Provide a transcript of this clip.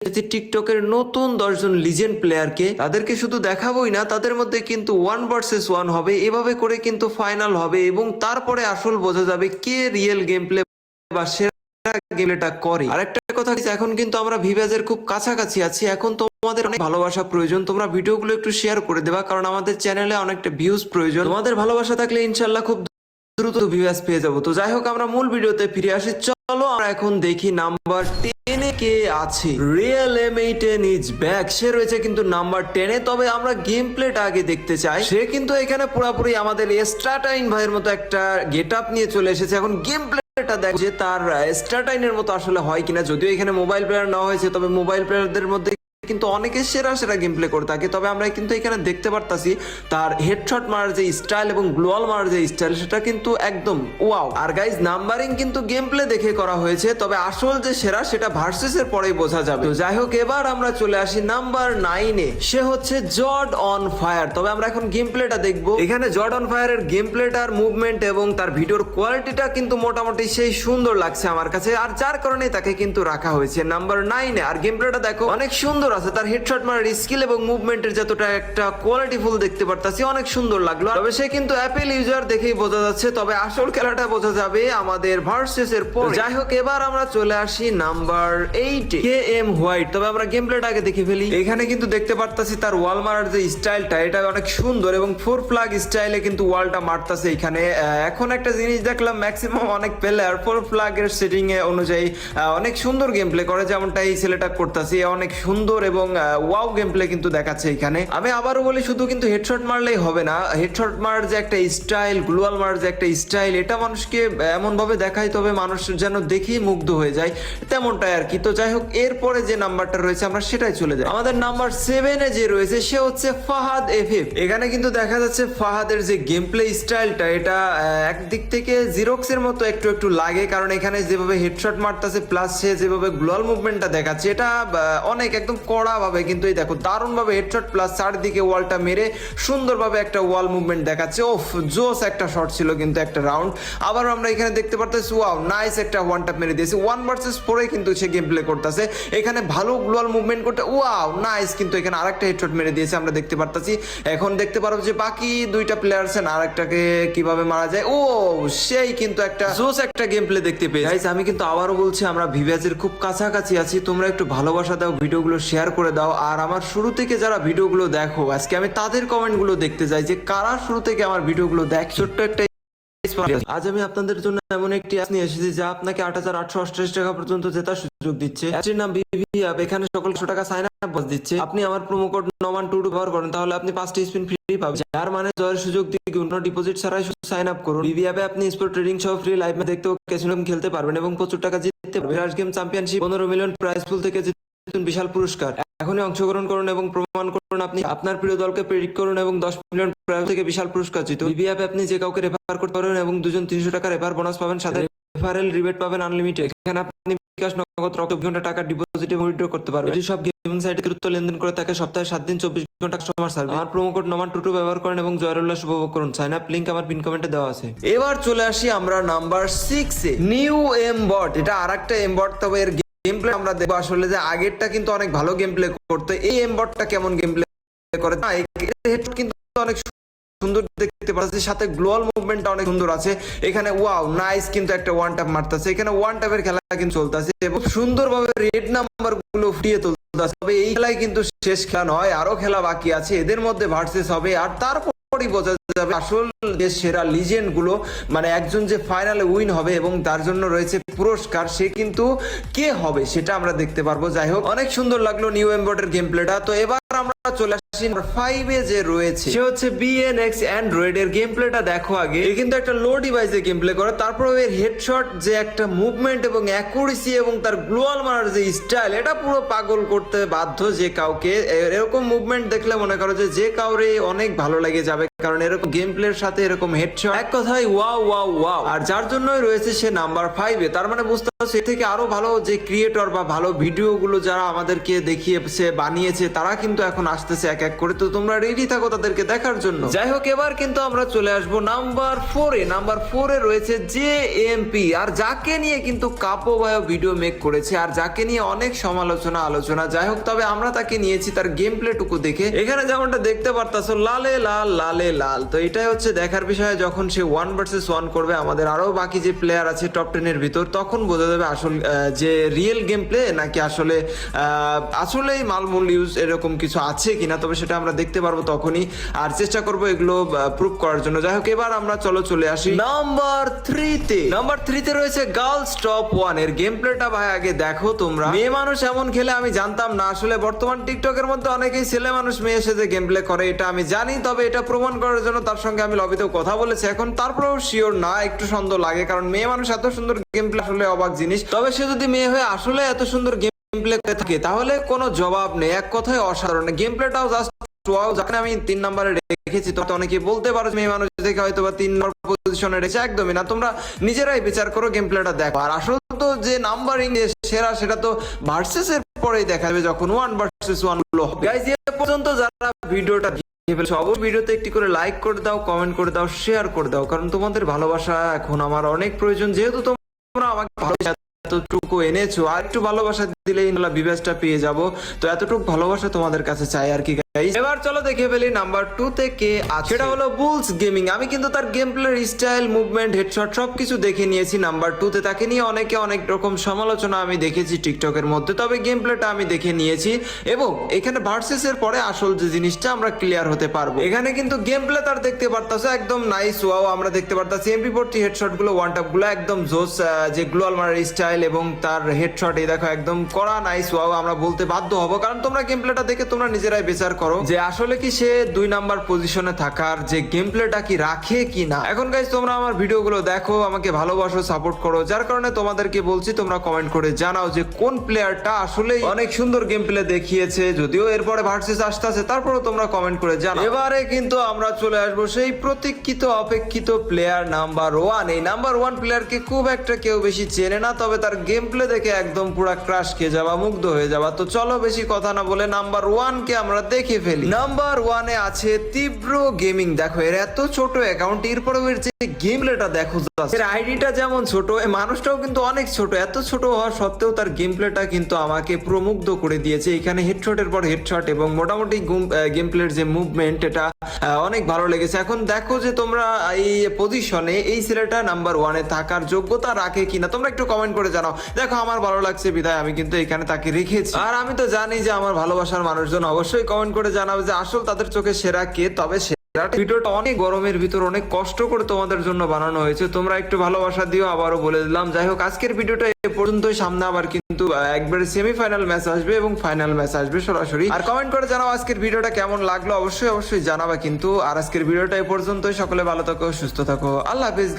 টিকটকের নতুন 10 জন লিজেন্ড প্লেয়ারকে, তাদেরকে শুধু দেখাবোই না, তাদের মধ্যে কিন্তু 1 ভার্সেস 1 হবে। এভাবে করে কিন্তু ফাইনাল হবে এবং তারপরে আসল বোঝা যাবে কে রিয়েল গেম প্লে বা সেরা গেমটা করে। আরেকটা কথা, এখন কিন্তু আমরা ভিভাজের খুব কাছাকাছি আছি। এখন তোমাদের অনেক ভালোবাসা প্রয়োজন, তোমরা ভিডিওগুলো একটু শেয়ার করে দেবা, কারণ আমাদের চ্যানেলে অনেকটা ভিউজ প্রয়োজন। তোমাদের ভালোবাসা থাকলে ইনশাল্লাহ খুব দ্রুত ভিউয়ার্স পেয়ে যাবো। তো যাই হোক, আমরা মূল ভিডিওতে ফিরে আসি। চলো আমরা এখন দেখি নাম্বার 10 এ কে আছে। Real M8N is back. সে রয়েছে কিন্তু নাম্বার 10 এ। তবে আমরা গেম প্লেটা আগে দেখতে চাই। সে কিন্তু এখানে পুরোপুরি আমাদের স্ট্রাটাইন ভাইয়ের মতো একটা গেটআপ নিয়ে চলে এসেছে। এখন গেম প্লেটা দেখো যে তার স্ট্রাটাইনের মতো আসলে হয় কিনা। যদিও এখানে মোবাইল প্লেয়ার নেওয়া হয়েছে, তবে মোবাইল প্লেয়ারদের মধ্যে কিন্তু অনেকে সেরা সেরা গেম প্লে করে থাকে। তবে আমরা কিন্তু এখানে দেখতে পারতাছি তার হেডশট মারার যে স্টাইল এবং গ্লোয়াল মারার যে স্টাইল, সেটা কিন্তু একদম ওয়াও। আর গাইজ, নাম্বারিং কিন্তু গেম প্লে দেখে করা হয়েছে, তবে আসল যে সেরা সেটা ভার্সেস এর পরেই বোঝা যাবে। তো যাই হোক, এবার আমরা চলে আসি নাম্বার 9 এ। সে হচ্ছে জর্ড অন ফায়ার। তবে আমরা এখন গেম প্লেটা দেখবো। এখানে জর্ড অন ফায়ারের গেম প্লেটার মুভমেন্ট এবং তার ভিডিওর কোয়ালিটিটা কিন্তু মোটামুটি সেই সুন্দর লাগছে আমার কাছে, আর যার কারণে তাকে কিন্তু রাখা হয়েছে নাম্বার 9 এ। আর গেম প্লেটা দেখো, অনেক সুন্দর আছে। তার হেডশট মারার স্কিল এবং মুভমেন্টের যতটা একটা কোয়ালিটিফুল দেখতে পারতাছি, অনেক সুন্দর লাগলো। তবে সে কিন্তু অ্যাপেল ইউজার দেখেই বোঝা যাচ্ছে, তবে আসল খেলাটা বোঝা যাবে আমাদের ভার্সেস এর পর। যাই হোক, এবার আমরা চলে আসি নাম্বার 8 এ, KM হোয়াইট। তবে আমরা গেম প্লেটা আগে দেখে ফেলি। এখানে কিন্তু দেখতে পারতাছি তার ওয়াল মারার যে স্টাইলটা, এটা অনেক সুন্দর এবং 4 ফ্ল্যাগ স্টাইলে কিন্তু ওয়ালটা মারতাছে এখানে। এখন একটা জিনিস দেখলাম, ম্যাক্সিমাম অনেক প্লেয়ার 4 ফ্ল্যাগের সেটিং এ অনুযায়ী অনেক সুন্দর গেম প্লে করে, যেমনটা এই ছেলেটা করতেছে। অনেক সুন্দর এবং ওয়াও গেম প্লে কিন্তু দেখাচ্ছে এখানে। আমি আবারও বলি, শুধু কিন্তু হেডশট মারলেই হবে না। হেডশট মারার যে একটা স্টাইল, গ্লোয়াল মারার যে একটা স্টাইল, এটা মানুষকে এমন ভাবে দেখায় তবে মানুষ যেন দেখেই মুগ্ধ হয়ে যায়, তেমনটাই আর কি। তো যাই হোক, এরপরে যে নাম্বারটা রয়েছে আমরা সেটাই চলে যাই। আমাদের নাম্বার 7 এ যে রয়েছে সে হচ্ছে ফাহাদ FF। এখানে কিন্তু দেখা যাচ্ছে ফাহাদের যে গেম প্লে স্টাইলটা, এটা একদিক থেকে জিরক্স এর মতো একটু একটু লাগে, কারণ এখানে যেভাবে হেডশট মারতেছে প্লাস সে যেভাবে গ্লোয়াল মুভমেন্টটা দেখাচ্ছে, এটা অনেক একদম কড়া ভাবে কিন্তু এই দেখো দারুণ ভাবে হেডশট প্লাস চারদিকে ওয়ালটা মেরে সুন্দরভাবে একটা ওয়াল মুভমেন্ট দেখাচ্ছে। ওফ, জোস একটা শট ছিল কিন্তু একটা রাউন্ড। আবার আমরা এখানে দেখতে পারতেছি, ওয়াও নাইস একটা ওয়ান ট্যাপ মেরে দিয়েছে। 1 ভার্সেস 4 কিন্তু সে গেম প্লে করতেছে এখানে, ভালো গ্লোয়াল মুভমেন্ট করতে। ওয়াও নাইস, কিন্তু এখানে আরেকটা হেডশট মেরে দিয়েছে আমরা দেখতে পারতেছি। এখন দেখতে পারবো যে বাকি দুইটা প্লেয়ার আছেন, আরেকটাকে কিভাবে মারা যায়। ও, সেই কিন্তু একটা জোস একটা গেম প্লে দেখতে পেয়েছি। গাইস, আমি কিন্তু আবারও বলছি, আমরা ভিভাজের খুব কাছাকাছি আছি। তোমরা একটু ভালোবাসা দাও, ভিডিওগুলো শেয়ার করে দাও। আর আমার শুরু থেকে যারা ভিডিওগুলো দেখো, আজকে আমি তাদের কমেন্টগুলো দেখতে চাই যে কারা শুরু থেকে আমার ভিডিওগুলো দেখ। ছোট্ট একটা আজ আমি আপনাদের জন্য এমন একটি অ্যাপ নিয়ে এসেছি যা আপনাকে 8,888 টাকা পর্যন্ত জেতার সুযোগ দিচ্ছে। অ্যাপটির নাম বিভি অ্যাপ। এখানে সকল 100 টাকা সাইন আপ বোনাস দিচ্ছে। আপনি আমার প্রোমো কোড নমান22 ব্যবহার করেন, তাহলে আপনি 5টি স্পিন ফ্রি পাবেন, যার মানে জয়ের সুযোগ দিয়ে কোনো ডিপোজিট ছাড়াই শুধু সাইন আপ করুন। বিভি অ্যাপে আপনি স্পোর্ট ট্রেডিং সহ ফ্রি লাইভ ম্যাচ দেখতে ও ক্যাসিনো গেম খেলতে পারবেন এবং প্রচুর টাকা জিততে পারবেন। Flash game championship, 15 million prize pool থেকে জিতুন বিশাল পুরস্কার। এখনই অংশগ্রহণ করুন এবং প্রমাণ করুন আপনি আপনার প্রিয় দলকে প্রেডিক্ট করুন এবং 10 মিলিয়ন প্রাইজ থেকে বিশাল পুরস্কার জিতুন। বিভি অ্যাপে আপনি যে কাউকে রেফার করতে পারবেন এবং 2 জন 300 টাকা রেফার বোনাস পাবেন, সাথে রেফারেল রিবেট পাবেন আনলিমিটেড। এখানে আপনি বিকাশ, নগদ, রক্ত, 24 ঘন্টা টাকা ডিপোজিটে উইথড্র করতে পারবেন। এটি সব গেমিং সাইটে দ্রুত লেনদেন করে থাকে, সপ্তাহে 7 দিন 24 ঘন্টা কাস্টমার সার্ভিস। আমার প্রোমো কোড নমান22 ব্যবহার করেন এবং জয়ের উল্লাস উপভোগ করুন। সাইন আপ লিংক আমার পিন কমেন্টে দেওয়া আছে। এবার চলে আসি আমরা নাম্বার 6 এ, নিউ এম বট। এটা আরেকটা এম বট, তবে এর গেম প্লে আমরা দেখবো আসলে যে আগেরটা কিন্তু অনেক ভালো গেম প্লে করতে। এই এম বটটা কেমন গেম প্লে করে, হেডশট কিন্তু অনেক সুন্দর দেখতে পাচ্ছি, সাথে গ্লোয়াল মুভমেন্টটা অনেক সুন্দর আছে এখানে। ওয়াও নাইস, কিন্তু একটা ওয়ান ট্যাপ মারতেছে এখানে। ওয়ান ট্যাপের খেলা কিন্তু চলতেছে এবং সুন্দরভাবে রেড নাম্বার গুলো ফুটিয়ে তুলতেছে। তবে এই খেলায় কিন্তু শেষ খেলা নয়, আরো খেলা বাকি আছে। এদের মধ্যে ভার্সেস হবে, আর তারপরই বোঝা যাবে আসল যে সেরা লিজেন্ড গুলো, মানে একজন যে ফাইনালে উইন হবে এবং তার জন্য রয়েছে পুরস্কার, সে কিন্তু কে হবে সেটা আমরা দেখতে পারবো। যাই হোক, অনেক সুন্দর লাগলো নিউ এমবটের গেম প্লেটা। তো এবার আমরা চলে আসি 5 এ যে রয়েছে সে হচ্ছে BNX অ্যান্ড্রয়েড। এর গেম প্লেটা দেখো আগে। এ কিন্তু একটা লো ডিভাইসে গেম প্লে করে, তারপর এর হেডশট যে একটা মুভমেন্ট এবং অ্যাকুরেসি এবং তার গ্লোয়াল মারার যে স্টাইল, এটা পুরো পাগল করতে বাধ্য যে কাউকে। এরকম মুভমেন্ট দেখলে মনে করো যে কাউরে অনেক ভালো লেগে যাবে, কারণ এরকম গেম প্লের সাথে এরকম হেডশট, এক কথায় ওয়াও ওয়াও ওয়াও। আর যার জন্যই রয়েছে সে নাম্বার 5 এ। তার মানে বুঝতে সে থেকে আরো ভালো যে ক্রিয়েটর বা ভালো ভিডিওগুলো যারা আমাদেরকে দেখিয়েছে বানিয়েছে তারা কিন্তু এখন আসতেছে এক এক করে, তো তোমরা রেডি থাকো তাদেরকে দেখার জন্য। যাই হোক, এবার কিন্তু আমরা চলে আসবো নাম্বার 4-এ। নাম্বার 4-এ রয়েছে জেএমপি, আর যাকে নিয়ে কিন্তু কাপো ভাইও ভিডিও মেক করেছে, আর যাকে নিয়ে অনেক আলোচনা। যাই হোক, তবে আমরা তাকে নিয়েছি তার গেম প্লে টুকু দেখে। এখানে যেমনটা দেখতে পারতাছো লালে লাল, তো এটাই হচ্ছে দেখার বিষয়। যখন সে 1 vs 1 করবে আমাদের আরো বাকি যে প্লেয়ার আছে টপ 10-এর ভিতর, তখন বোঝা যাবে আসল যে রিয়েল গেম প্লে নাকি আসলেই মালমূল ইউজ এরকম কিছু আছে কিনা। তবে সেটা আমরা দেখতে পারবো তখনই, আর চেষ্টা করবো এগুলো প্রুভ করার জন্য। যাই হোক, এবার আমরা চলে আসি নাম্বার 3-তে। নাম্বার 3-তে রয়েছে গার্লস টপ 1 এর গেম প্লেটা। ভাই আগে দেখো তোমরা, মেয়ে মানুষ এমন খেলে আমি জানতাম না। আসলে বর্তমান টিকটকের মধ্যে অনেকেই ছেলে মানুষ মেয়ে এসে যে গেম প্লে করে এটা আমি জানি, তবে এটা প্রমাণ করার জন্য তার সঙ্গে আমি লবিতেও কথা বলেছি। এখন তারপরেও শিওর না, একটু সন্দেহ লাগে, কারণ মেয়ে মানুষ এত সুন্দর গেম প্লে আসলে অবাক জিনিস। তবে সে যদি মেয়ে হয়ে আসলে এত সুন্দর গেম প্লে করে থাকে তাহলে কোনো জবাব নেই, এক কথায় অসাধারণ। গেম প্লেটাও জাস্ট ওয়াও। যাকে আমি 3 নম্বরে রেখেছি, তো অনেকে বলতে পারো মেয়ে মানুষ দেখে হয়তো বা 3 নম্বর পজিশনে রেখেছে, একদমই না। তোমরা নিজেরাই বিচার করো, গেম প্লেটা দেখো। আর আসল তো যে নাম্বারিং সেরা সেটা তো ভার্সেস এর পরেই দেখা যাবে, যখন 1 vs 1 গুলো হবে। গাইস, এ পর্যন্ত যারা ভিডিওটা অবশ্যই ভিডিওতে একটি করে লাইক করে দাও, কমেন্ট করে দাও, শেয়ার করে দাও, কারণ তোমাদের ভালোবাসা এখন আমার অনেক প্রয়োজন। যেহেতু তোমরা আমাকে ভালোবাসা এতটুকু এনেছো, আর একটু ভালোবাসা দিলে ইনশাআল্লাহ বিবেচটা পেয়ে যাব। তো এতটুকু ভালোবাসা তোমাদের কাছে চাই আর কি গাইস। এবার চলো দেখে ফেলি নাম্বার 2-তে কে আছে। সেটা হলো বুলস গেমিং। আমি কিন্তু তার গেম প্লের স্টাইল, মুভমেন্ট, হেডশট সবকিছু দেখে নিয়েছি নাম্বার 2-তে। তাকে নিয়ে অনেক রকম সমালোচনা আমি দেখেছি টিকটকের মধ্যে, তবে গেম প্লেটা আমি দেখে নিয়েছি। এবং এখানে ভার্সেস এর পরে আসল যে জিনিসটা আমরা ক্লিয়ার হতে পারবো। এখানে কিন্তু গেম প্লে তার দেখতে পারতাছো একদম নাইস, ওয়াও। আমরা দেখতে পারতাছি MP40 হেডশট গুলো, ওয়ান টপ গুলো একদম জোস, যে গ্লোয়াল মারার স্টাইল এবং তার হেডশট, এই দেখো একদম করা, নাইস, ওয়াও। আমরা বলতে বাধ্য হব, কারণ তোমরা গেম প্লেটা দেখে তোমরা নিজেরাই বিচার করো যে আসলে কি সে 2 নাম্বার পজিশনে থাকার যে গেম প্লেটা কি রাখে কি না। এখন গাইস, তোমরা আমার ভিডিওগুলো দেখো, আমাকে ভালোবাসো, সাপোর্ট করো, যার কারণে তোমাদেরকে বলছি তোমরা কমেন্ট করে জানাও যে কোন প্লেয়ারটা আসলে অনেক সুন্দর গেম প্লে দেখিয়েছে। যদিও এরপরে ভার্সেস আসতেছে, তারপরেও তোমরা কমেন্ট করে জানাও। এবারে কিন্তু আমরা চলে আসবো সেই প্রতীক্ষিত অপেক্ষিত প্লেয়ার নাম্বার 1। এই নাম্বার 1 প্লেয়ারকে খুব একটা কেউ বেশি চেনে না, তবে তার গেম প্লে দেখে একদম পুরা ক্রাশ খেয়ে যাবা, মুগ্ধ হয়ে যাবা। তো চলো বেশি কথা না বলে নাম্বার 1 কে আমরা দেখে ফেলি। নাম্বার 1-এ আছে তীব্র গেমিং। দেখো এর এত ছোট অ্যাকাউন্ট, এরপরেও এর যে গেম প্লেটা দেখো, এর আইডিটা যেমন ছোট, এই মানুষটাও কিন্তু অনেক ছোট। এত ছোট হওয়া সত্ত্বেও তার গেম প্লেটা কিন্তু আমাকে পুরো মুগ্ধ করে দিয়েছে। এখানে হেডশটের পর হেডশট এবং মোটামুটি গেম প্লের যে মুভমেন্ট, এটা অনেক ভালো লেগেছে। এখন দেখো যে তোমরা এই পজিশনে এই ছেলেটা নাম্বার 1-এ থাকার যোগ্যতা রাখে কিনা, তোমরা একটু কমেন্ট করে জানাও। দেখো আমার ভালো লাগছে বিধায় আমি কিন্তু এখানে তাকে রেখেছি। আর আমি তো জানি যে আমার ভালোবাসার মানুষজন অবশ্যই কমেন্ট করে জানাবে যে আসল তাদের চোখে সেরা কে। তবে ভিডিওটা অনেক গরমের ভিতর অনেক কষ্ট করে তোমাদের জন্য বানানো হয়েছে, তোমরা একটু ভালোবাসা দিও, আবারও বলে দিলাম। যাই হোক, আজকের ভিডিওটা এ পর্যন্তই। সামনে আবার কিন্তু একবারে সেমিফাইনাল ম্যাচ আসবে এবং ফাইনাল ম্যাচ আসবে সরাসরি। আর কমেন্ট করে জানাও আজকের ভিডিওটা কেমন লাগলো, অবশ্যই জানাবা কিন্তু। আর আজকের ভিডিওটা এ পর্যন্তই। সকলে ভালো থাকো, সুস্থ থাকো, আল্লাহ হাফেজ।